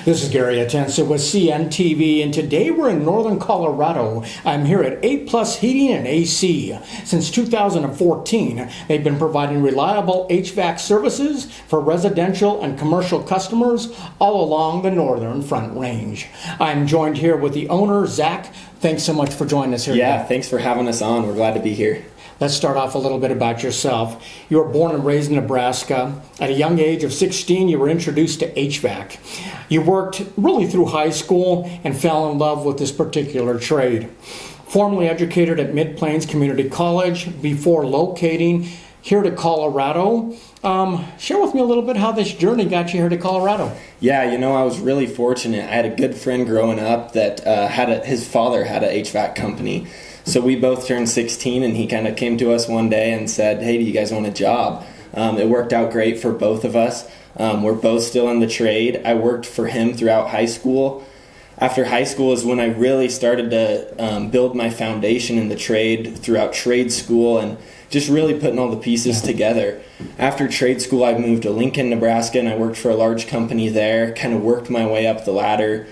This is Gary Atencio with CNTV, and today we're in northern Colorado. I'm here at APlus Heating and AC. Since 2014, they've been providing reliable HVAC services for residential and commercial customers all along the northern Front Range. I'm joined here with the owner, Zach. Thanks so much for joining us here Yeah, today. thanks for having us on. We're glad to be here. Let's start off a little bit about yourself. You were born and raised in Nebraska. At a young age of 16, you were introduced to HVAC. You worked really through high school and fell in love with this particular trade. Formerly educated at Mid-Plains Community College before locating here to Colorado. Share with me a little bit how this journey got you here to Colorado. Yeah, I was really fortunate. I had a good friend growing up that his father had a HVAC company. So we both turned 16, and he kind of came to us one day and said, "Hey, do you guys want a job?" It worked out great for both of us. We're both still in the trade. I worked for him throughout high school. After high school is when I really started to build my foundation in the trade throughout trade school and just really putting all the pieces together. After trade school, I moved to Lincoln, Nebraska, and I worked for a large company there, kind of worked my way up the ladder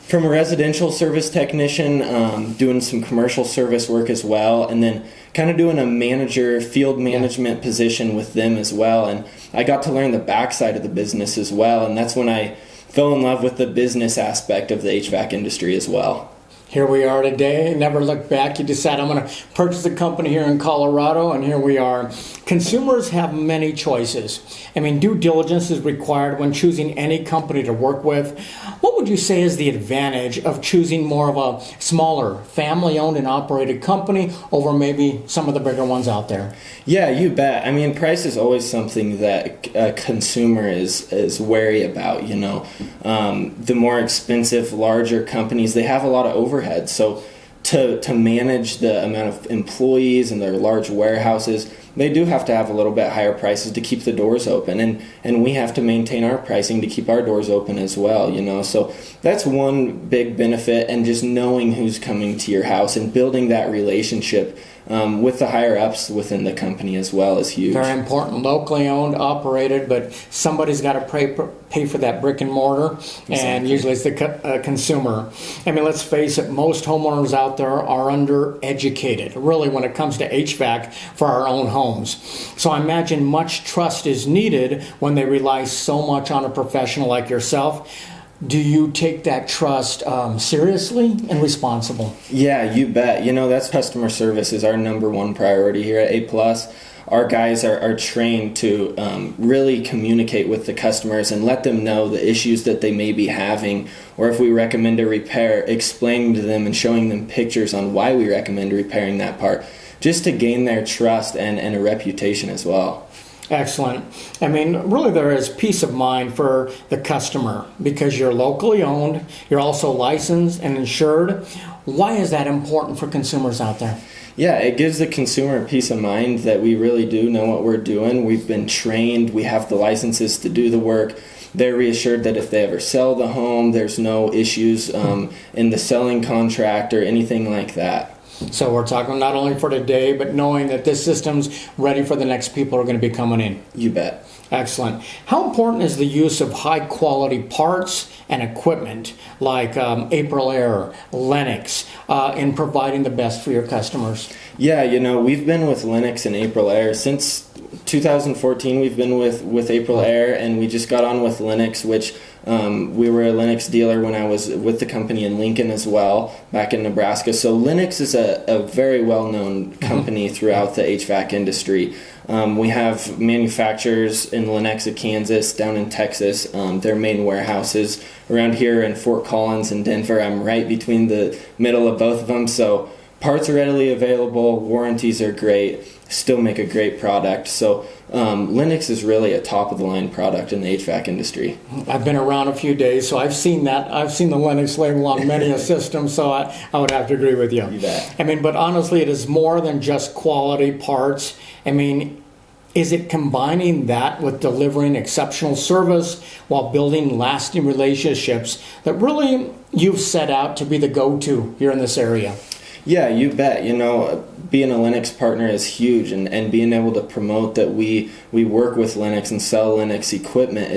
from a residential service technician, doing some commercial service work as well, and then kind of doing a field management position with them as well. And I got to learn the backside of the business as well, and that's when I fell in love with the business aspect of the HVAC industry as well. Here we are today. Never look back. You decide I'm going to purchase a company here in Colorado, and here we are. Consumers have many choices. Due diligence is required when choosing any company to work with. What would you say is the advantage of choosing more of a smaller, family-owned and operated company over maybe some of the bigger ones out there? Yeah, you bet. Price is always something that a consumer is wary about, The more expensive, larger companies, they have a lot of overhead. So to manage the amount of employees and their large warehouses, they do have to have a little bit higher prices to keep the doors open. And we have to maintain our pricing to keep our doors open as well, So that's one big benefit, and just knowing who's coming to your house and building that relationship with the higher ups within the company as well is huge. Very important. Locally owned, operated, but somebody's got to pay for that brick and mortar, and usually it's the consumer. Let's face it, most homeowners out there are undereducated, really, when it comes to HVAC for our own homes. So I imagine much trust is needed when they rely so much on a professional like yourself. Do you take that trust seriously and responsible? Yeah, you bet. That's customer service is our number one priority here at APlus. Our guys are trained to really communicate with the customers and let them know the issues that they may be having, or if we recommend a repair, explaining to them and showing them pictures on why we recommend repairing that part, just to gain their trust and a reputation as well. Excellent. Really there is peace of mind for the customer because you're locally owned, you're also licensed and insured. Why is that important for consumers out there? Yeah, it gives the consumer peace of mind that we really do know what we're doing. We've been trained, we have the licenses to do the work. They're reassured that if they ever sell the home, there's no issues in the selling contract or anything like that. So we're talking not only for today, but knowing that this system's ready for the next people who are going to be coming in. You bet. Excellent. How important is the use of high-quality parts and equipment like Aprilaire, Lennox, in providing the best for your customers? Yeah, we've been with Lennox and Aprilaire since 2014. We've been with Aprilaire, and we just got on with Lennox, which we were a Lennox dealer when I was with the company in Lincoln as well, back in Nebraska. So Lennox is a very well-known company throughout the HVAC industry. We have manufacturers in Lenexa, Kansas, down in Texas. Their main warehouses around here in Fort Collins and Denver. I'm right between the middle of both of them. So parts are readily available. Warranties are great. Still make a great product. So Lennox is really a top-of-the-line product in the HVAC industry. I've been around a few days, so I've seen that. I've seen the Lennox label on many a system, so I would have to agree with you. You bet. But honestly, it is more than just quality parts. Is it combining that with delivering exceptional service while building lasting relationships that really you've set out to be the go-to here in this area? Yeah, you bet. Being a Linux partner is huge, and being able to promote that we work with Linux and sell Linux equipment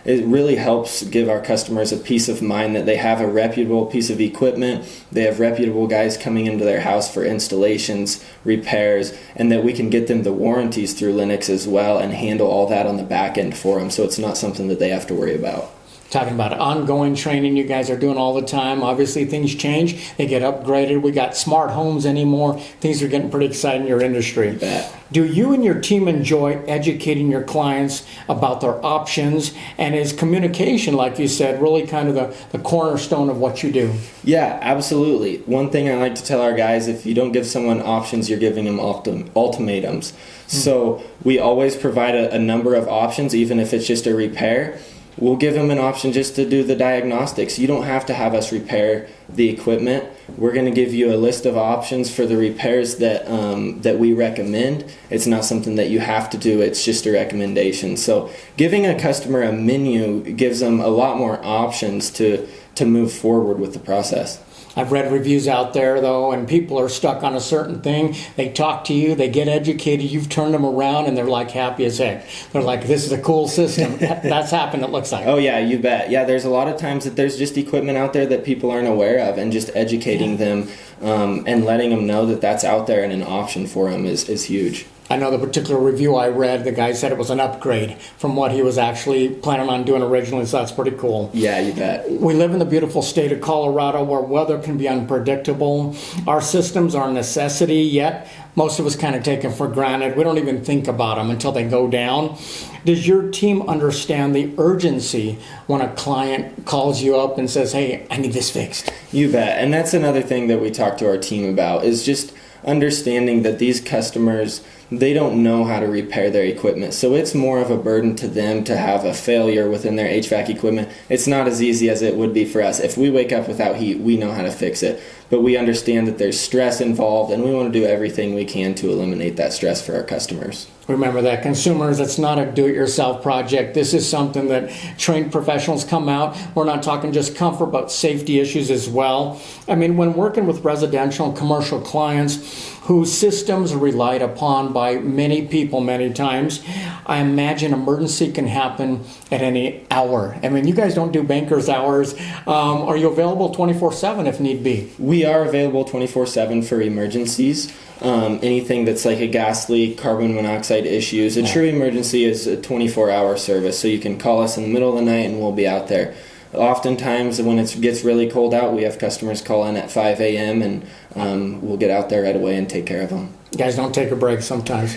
it really helps give our customers a peace of mind that they have a reputable piece of equipment, they have reputable guys coming into their house for installations, repairs, and that we can get them the warranties through Linux as well and handle all that on the back end for them, so it's not something that they have to worry about. Talking about ongoing training you guys are doing all the time. Obviously things change, they get upgraded. We got smart homes anymore. Things are getting pretty exciting in your industry. You bet. Do you and your team enjoy educating your clients about their options? And is communication, like you said, really kind of the cornerstone of what you do? Yeah, absolutely. One thing I like to tell our guys, if you don't give someone options, you're giving them ultimatums. So we always provide a number of options, even if it's just a repair. We'll give them an option just to do the diagnostics. You don't have to have us repair the equipment. We're going to give you a list of options for the repairs that we recommend. It's not something that you have to do. It's just a recommendation. So giving a customer a menu gives them a lot more options to move forward with the process. I've read reviews out there, though, and people are stuck on a certain thing. They talk to you, they get educated, you've turned them around, and they're like happy as heck. They're like, this is a cool system. That's happened, it looks like. Oh, yeah, you bet. Yeah, there's a lot of times that there's just equipment out there that people aren't aware of, and just educating them and letting them know that that's out there and an option for them is huge. I know the particular review I read, the guy said it was an upgrade from what he was actually planning on doing originally, so that's pretty cool. Yeah, you bet. We live in the beautiful state of Colorado where weather can be unpredictable. Our systems are a necessity, yet most of us kind of take them for granted. We don't even think about them until they go down. Does your team understand the urgency when a client calls you up and says, hey, I need this fixed? You bet. And that's another thing that we talk to our team about is just understanding that these customers, they don't know how to repair their equipment. So it's more of a burden to them to have a failure within their HVAC equipment. It's not as easy as it would be for us. If we wake up without heat, we know how to fix it. But we understand that there's stress involved, and we want to do everything we can to eliminate that stress for our customers. Remember that, consumers, it's not a do-it-yourself project. This is something that trained professionals come out. We're not talking just comfort, but safety issues as well. I mean, when working with residential and commercial clients whose systems are relied upon by many people many times, I imagine emergency can happen at any hour. I mean, you guys don't do banker's hours. Are you available 24/7 if need be? We are available 24/7 for emergencies. Anything that's like a gas leak, carbon monoxide issues. A true emergency is a 24-hour service, so you can call us in the middle of the night and we'll be out there. Oftentimes when it gets really cold out, we have customers call in at 5 a.m. and we'll get out there right away and take care of them. You guys don't take a break sometimes.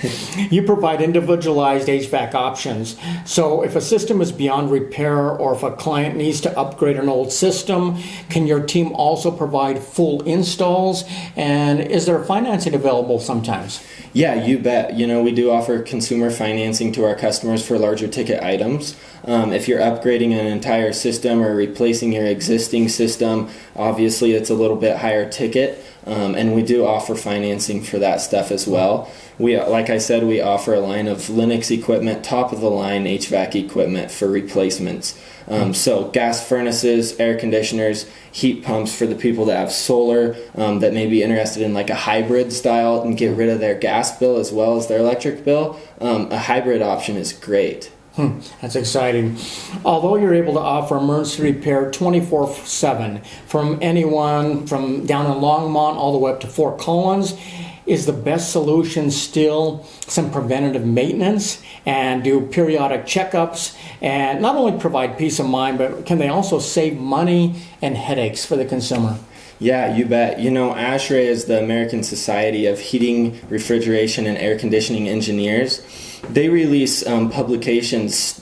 You provide individualized HVAC options. So if a system is beyond repair or if a client needs to upgrade an old system, can your team also provide full installs? And is there financing available sometimes? Yeah, you bet. We do offer consumer financing to our customers for larger ticket items. If you're upgrading an entire system or replacing your existing system, obviously it's a little bit higher ticket. And we do offer financing for that stuff as well. Like I said, we offer a line of Linux equipment, top of the line HVAC equipment for replacements. So gas furnaces, air conditioners, heat pumps for the people that have solar, that may be interested in like a hybrid style and get rid of their gas bill as well as their electric bill. A hybrid option is great. That's exciting. Although you're able to offer emergency repair 24/7 from anyone from down in Longmont all the way up to Fort Collins, is the best solution still some preventative maintenance and do periodic checkups and not only provide peace of mind, but can they also save money and headaches for the consumer? Yeah, you bet. ASHRAE is the American Society of Heating, Refrigeration, and Air Conditioning Engineers. They release publications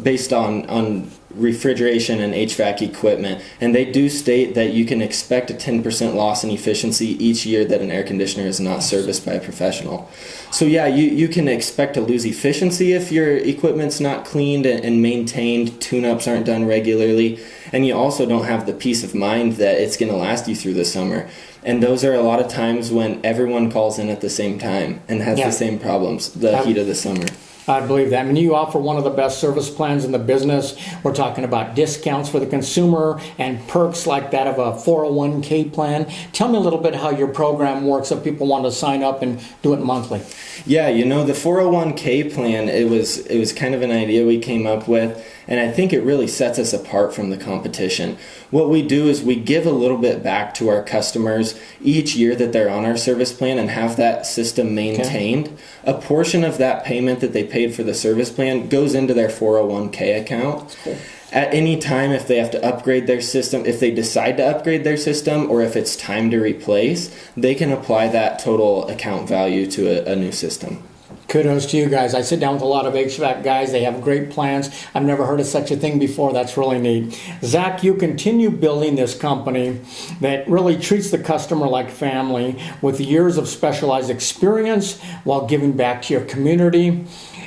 based on refrigeration and HVAC equipment, and they do state that you can expect a 10% loss in efficiency each year that an air conditioner is not serviced by a professional. So yeah, you can expect to lose efficiency if your equipment's not cleaned and maintained, tune-ups aren't done regularly, and you also don't have the peace of mind that it's going to last you through the summer. And those are a lot of times when everyone calls in at the same time and has the same problems, the heat of the summer. I believe that. I mean, you offer one of the best service plans in the business. We're talking about discounts for the consumer and perks like that of a 401k plan. Tell me a little bit how your program works if people want to sign up and do it monthly. Yeah, the 401k plan, it was kind of an idea we came up with, and I think it really sets us apart from the competition. What we do is we give a little bit back to our customers each year that they're on our service plan and have that system maintained. Okay. A portion of that payment that they paid for the service plan goes into their 401k account. Cool. At any time, if they have to upgrade their system, if they decide to upgrade their system, or if it's time to replace, they can apply that total account value to a new system. Kudos to you guys. I sit down with a lot of HVAC guys. They have great plans. I've never heard of such a thing before. That's really neat. Zach, you continue building this company that really treats the customer like family with years of specialized experience while giving back to your community.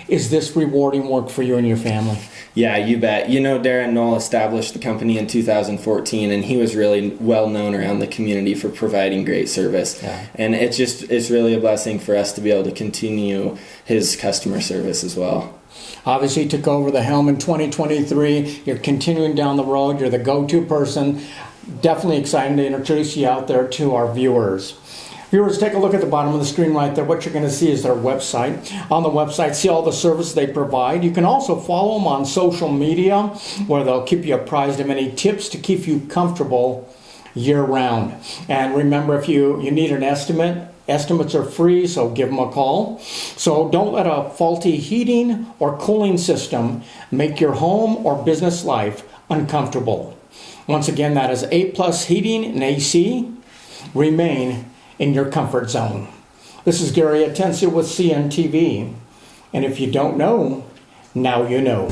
Is this rewarding work for you and your family? Yeah, you bet. Darren Knoll established the company in 2014, and he was really well known around the community for providing great service. Yeah. And it's really a blessing for us to be able to continue his customer service as well. Obviously, you took over the helm in 2023. You're continuing down the road. You're the go-to person. Definitely excited to introduce you out there to our viewers. Viewers, take a look at the bottom of the screen right there. What you're going to see is their website. On the website, see all the service they provide. You can also follow them on social media where they'll keep you apprised of any tips to keep you comfortable year-round. And remember, if you need an estimate, estimates are free, so give them a call. So don't let a faulty heating or cooling system make your home or business life uncomfortable. Once again, that is APlus Heating and AC. Remain in your comfort zone. This is Gary Atencio with CNTV. And if you don't know, now you know.